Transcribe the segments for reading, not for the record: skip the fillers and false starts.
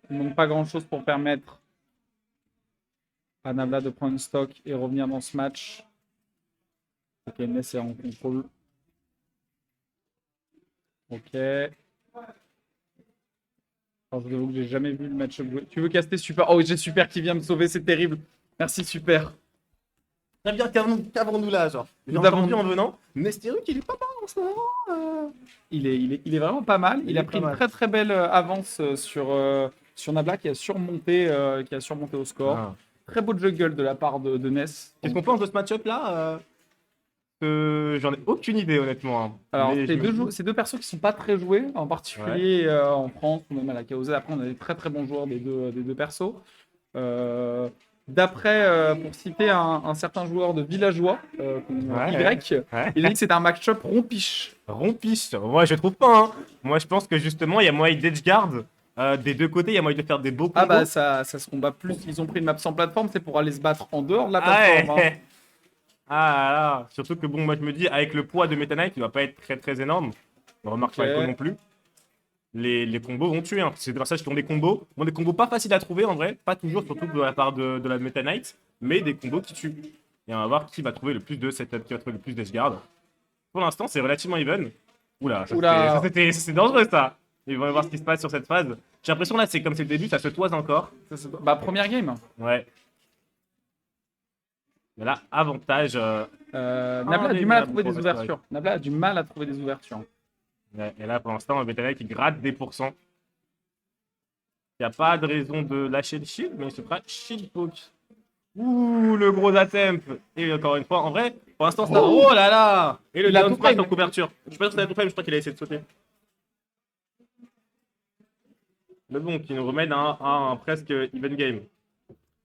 Il ne manque pas grand-chose pour permettre à Nabla de prendre une stock et revenir dans ce match. Ok, Ness est en contrôle. Ok. Alors, je vous avoue que j'ai jamais vu le match jouer. Tu veux caster Super? Oh, j'ai Super qui vient me sauver, c'est terrible. Merci Super. Très bien qu'avons-nous là, genre. J'ai Nous avons- entendu en venant. Nestéruk, il est pas mal en ce moment. Il est vraiment pas mal. Il est a pas pris une mal. très très belle avance sur Nabla qui a surmonté au score. Ah. Très beau juggle de la part de Ness. Qu'est-ce qu'on pense de ce match-up là j'en ai aucune idée, honnêtement, hein. Alors, Mais je me dis- c'est deux persos qui sont pas très joués, en Ouais. particulier en France ou même à la KOZ. Après, on a des très très bons joueurs des deux persos. Euh, D'après, pour citer un certain joueur de Villageois, Ouais. Y, Ouais. il a dit que c'était un match-up rompiche. Rompiche. Moi, je trouve pas, hein. Moi, je pense que justement, il y a moyen d'edgeguard. Des deux côtés, il y a moyen de faire des beaux Ah combos. bah ça se combat plus. Ils ont pris une map sans plateforme, c'est pour aller se battre en dehors de la Ah plateforme. Hein. ouais. Ah là. Surtout que bon, moi, je me dis, avec le poids de Meta Knight, il va pas être très très énorme. On remarque Ok. Falco non plus. Les combos vont tuer, hein. C'est des personnages qui ont des combos. Bon, des combos pas faciles à trouver en vrai. Pas toujours, surtout de la part de la Meta Knight. Mais des combos qui tuent. Et on va voir qui va trouver le plus de setup, qui va trouver le plus d'edgeguard. Pour l'instant, c'est relativement even. Oula, Oula. c'est dangereux ça. Et on va voir ce qui se passe sur cette phase. J'ai l'impression là, c'est comme c'est le début, ça se toise encore. Bah première game. Ouais. Mais là, avantage. Nabla a du mal à Indéniable trouver pour des le ouvertures. Nabla a du mal à trouver des ouvertures. Ouais, et là, pour l'instant, Betana qui gratte des pourcents. Il n'y a pas de raison de lâcher le shield, mais il se fera shield poke. Ouh, le gros attempt. Et encore une fois, en vrai, pour l'instant, ça. Oh Oh là là. Et le Il a down tout smash frame. en couverture. Je sais pas si c'était un tout frame, je crois qu'il a essayé de sauter. Mais bon, qui nous remet à un presque even game.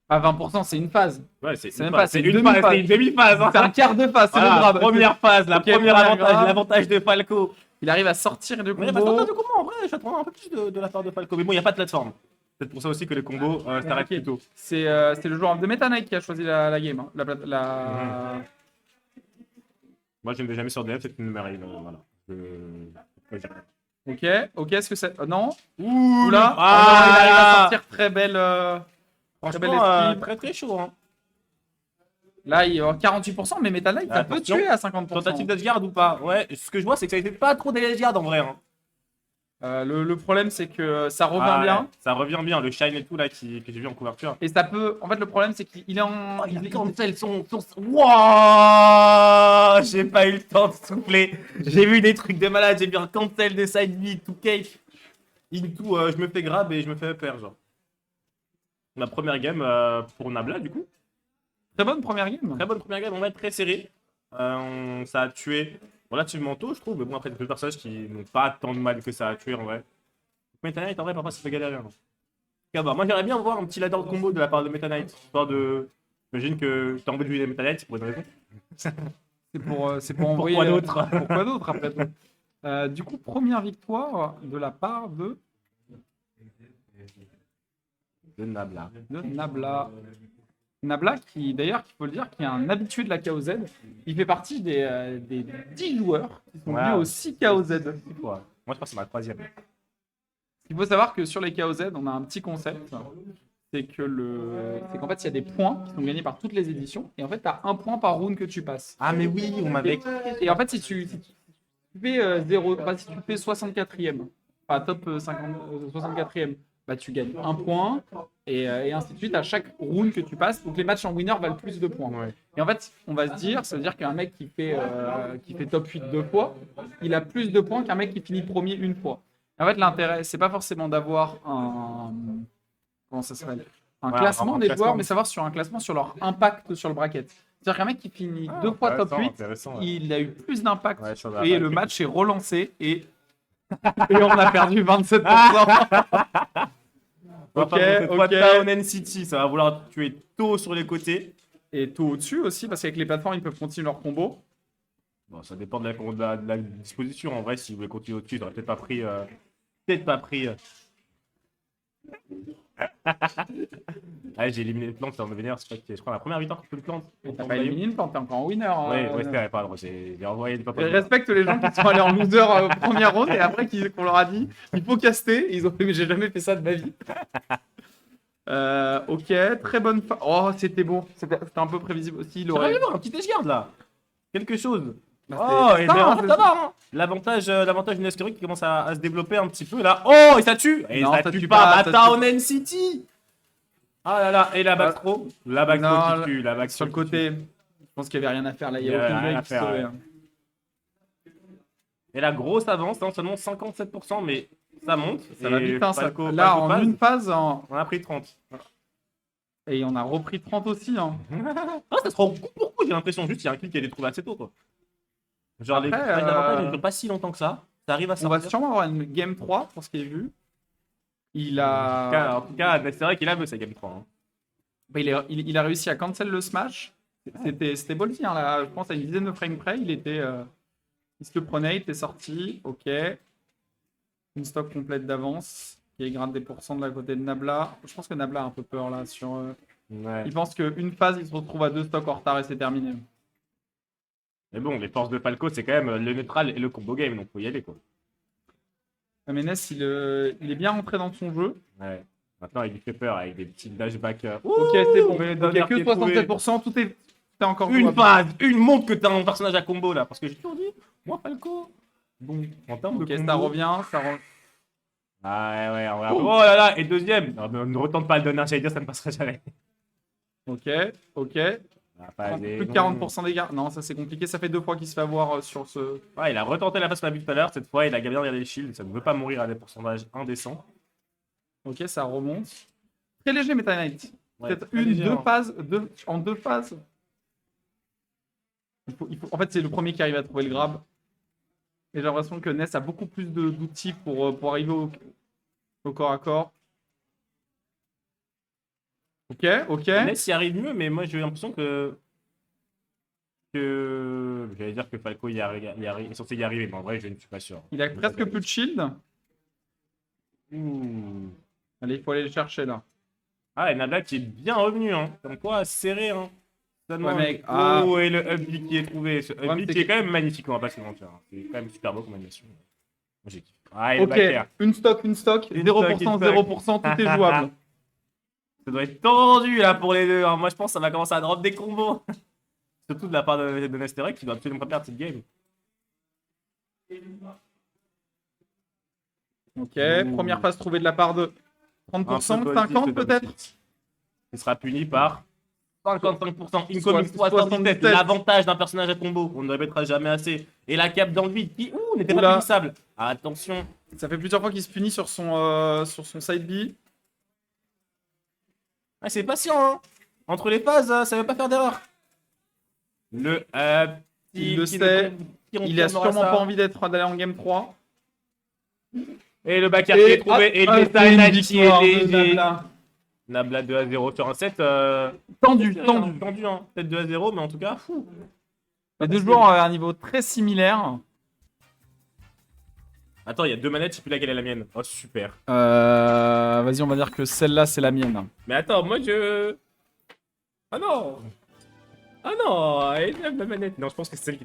À 20%, c'est une phase. Ouais, C'est une même phase. pas, c'est C'est une une phase, demi-phase. c'est une demi-phase. Hein. C'est un quart de phase, c'est Voilà, le grab. première phase, la Ok, première première avantage, grab. l'avantage de Falco. Il arrive à sortir de Mais il va sortir combo. du combo, en vrai, j'attends un peu plus de la part de Falco. Mais bon, il n'y a pas de plateforme. C'est pour ça aussi que les combos s'arrêtent plus tôt. C'est le joueur de Meta Knight qui a choisi la game. Hein. Moi, je ne vais jamais sur DF, c'est une numérique. Voilà. Ok, est-ce que c'est. Non. Ouh Oula. Ah, non, il arrive à sortir très belle. Très belle franchement, esquive. très très chaud. Hein. Là, il y a 48%, mais Meta Knight, ça peut Attention. tuer à 50%. Tentative d'edgeguard ou pas? Ouais, ce que je vois, c'est que ça a été pas trop d'edgeguard en vrai. Hein. Le problème, c'est que ça revient bien. Ouais, ça revient bien, le shine et tout là que j'ai vu en couverture. Et ça peut. En fait, le problème, c'est qu'il est en. Il a cancel son. Wouah. J'ai pas eu le temps de souffler. J'ai vu des trucs de malade, j'ai vu un cancel de side B, tout cake. Into, je me fais grab et je me fais perdre, genre. Ma première game pour Nabla, du coup. Très bonne première game. Très bonne première game, on va être très serré. Ça a tué relativement tôt, je trouve. Mais bon, après, il y a deux personnages qui n'ont pas tant de mal que ça a tué en vrai. Meta Knight, en vrai, parfois, ça fait galérer. Hein. Bah, moi, j'aimerais bien voir un petit ladder de combo de la part de Meta Knight. Histoire de. J'imagine que tu as envie de jouer Meta Knight, c'est pour une raison. C'est pour envoyer. Pourquoi d'autre Pourquoi d'autre après tout. Du coup, première victoire de la part de Nabla. Nabla. Nabla, qui d'ailleurs, il faut le dire, qui est un habitué de la KOZ. Il fait partie des 10 joueurs qui sont venus Wow. au 6 KOZ. Ouais. Moi, je pense que c'est ma troisième. Il faut savoir que sur les KOZ, on a un petit concept. C'est qu'en fait, il y a des points qui sont gagnés par toutes les éditions. Et en fait, tu as un point par round que tu passes. Ah, mais oui, on m'avait. Et en fait, si tu fais 0, si tu fais 64e, enfin top 64e, bah, tu gagnes un point. Et ainsi de suite à chaque round que tu passes. Donc les matchs en winner valent plus de points. Ouais. Et en fait, on va se dire, ça veut dire qu'un mec qui fait top 8 deux fois, il a plus de points qu'un mec qui finit premier une fois. En fait, l'intérêt, c'est pas forcément d'avoir un. Comment ça s'appelle? Un classement des joueurs, mais savoir sur un classement sur leur impact sur le bracket. C'est-à-dire qu'un mec qui finit deux fois top 8, il a eu plus d'impact et le match est relancé et on a perdu 27%. Ok, ok. Town and City, ça va vouloir tuer tôt sur les côtés. Et tout au-dessus aussi, parce qu'avec les plateformes, ils peuvent continuer leur combo. Bon, ça dépend de la disposition. En vrai, si vous voulez continuer au-dessus, j'aurais peut-être pas pris. Peut-être pas pris. Ah, j'ai éliminé une plante, c'est en devenir. Je crois la première victoire contre le plante. T'as pas éliminé une plante, t'es encore en winner. Ouais, ouais, c'est vrai, pardon. J'ai envoyé une plante. Je respecte les gens qui sont allés en loser première round et après qu'on leur a dit il faut caster. Et ils ont fait mais j'ai jamais fait ça de ma vie. Ok, très bonne fin. Oh, c'était beau. C'était un peu prévisible aussi. Il J'aurais aurait. aimé voir un petit écharde là. Quelque chose. Bah, Oh, c'est et ça, ben, hein, ça c'est va, ça. hein. L'avantage d'une esquerue qui commence à se développer un petit peu là. Oh, et ça tue. Et Non, ça ça tue tue pas. pas, ça Bata tue on N-City. Ah là là, et la back Ah. throw. La back Non, throw qui tue. La back Sur le throw qui tue. côté, je pense qu'il n'y avait rien à faire là. Il Il n'y y a avait aucune rien blague à qui faire, saurait, ouais. hein. Et la grosse avance, hein, seulement 57%, mais ça monte. Ça va Et vite, hein, Falco- là Falco en passe. une phase, On a pris 30. et on a repris 30 aussi. Hein. Ah, ça se rend coup pour coup, j'ai l'impression. Juste, il y a un kill qui a été trouvé assez tôt, quoi. Genre, les Après, flashs d'avantage ne durent pas si longtemps que ça. Ça arrive à On va sortir. sûrement avoir une game 3 pour ce qui est vu. Il En a, tout cas, c'est vrai qu'il a vu sa game 3. Hein. bah, il a réussi à cancel le smash. C'était ballsy, hein, là. Je pense à une dizaine de frames près. Il se le prenait, il était sorti. Ok. Une stock complète d'avance. Qui gratte des pourcents de la côté de Nabla. Je pense que Nabla a un peu peur là. Ouais. Il pense qu'une phase, il se retrouve à 2 stocks en retard et c'est terminé. Mais bon, les forces de Falco, c'est quand même le neutral et le combo game, donc faut y aller, quoi. Menes, il est bien rentré dans son jeu. Ouais. Maintenant, il lui fait peur avec des petits dashbacks. Ok, c'est bon. mais Ok, Donner que qui est trouvé. 67%, tout est encore Une jouable. phase, une montre que t'as un personnage à combo là, parce que j'ai toujours dit, moi Falco. Bon, en termes Ok, de combo. ça revient, Ah ouais, on va. Oh là là, et deuxième. Non, mais ne retente pas le donner, j'allais dire, ça ne passera jamais. Ok. Ah, pas Plus des- de 40% dégâts. Non, ça c'est compliqué. Ça fait 2 fois qu'il se fait avoir sur ce. Ouais, il a retenté la phase qu'on a vu tout à l'heure. Cette fois, il a bien regardé les shields. Ça ne veut pas mourir à des pourcentages indécents. Ok, ça remonte. Très léger Meta Knight. Ouais, Peut-être très une, léger, deux hein. phases. En 2 phases. En fait, c'est le premier qui arrive à trouver le grab. Et j'ai l'impression que Ness a beaucoup plus d'outils pour arriver au corps à corps. Ok. Ness y arrive mieux, mais moi j'ai l'impression que. J'allais dire que Falco est censé y arriver, mais en vrai, je ne suis pas sûr. Il a presque plus de shield. Ouh. Allez, il faut aller le chercher là. Ah, et Nabla qui est bien revenu, hein. Comme quoi, serré, hein. Seulement, Ouais, mec, oh, et le up B qui est trouvé. Ce up problème, B c'est qui est que- quand même magnifique, on va pas se mentir. Hein. C'est quand même super beau comme animation. Moi, j'ai kiffé. Ah, et le Ok, backer. une stock, 0%, Une stock. 0%, tout est jouable. Ça doit être tendu là pour les deux. Hein. Moi, je pense que ça va commencer à drop des combos. Surtout de la part de Nesterek qui doit absolument pas perdre cette game. Ok, Ouh. première phase trouvée de la part de 30%, 50% peut-être. Il sera puni par 55%. Incoming 77. 77. L'avantage d'un personnage à combo. On ne le répétera jamais assez. Et la cape dans le vide qui n'était Oula. pas punissable. Attention. Ça fait plusieurs fois qu'il se punit sur son side B. Ah, c'est patient. Hein. Entre les phases, ça ne veut pas faire d'erreur. Le Il le sait. Il a sûrement pas envie d'aller en game 3. Et le backer qui est trouvé. Et le une Meta qui victoire est de léger. Nabla. Nabla 2 à 0 sur un set. Tendu. Tendu, hein. Peut-être 2 à 0, mais en tout cas, fou. Les deux joueurs ont un niveau très similaire. Attends, il y a deux manettes, je sais plus laquelle est la mienne. Oh, super. Vas-y, on va dire que celle-là, c'est la mienne. Mais attends, moi je. Ah non! Ah non! Elle aime la manette. Non, je pense que c'est celle qui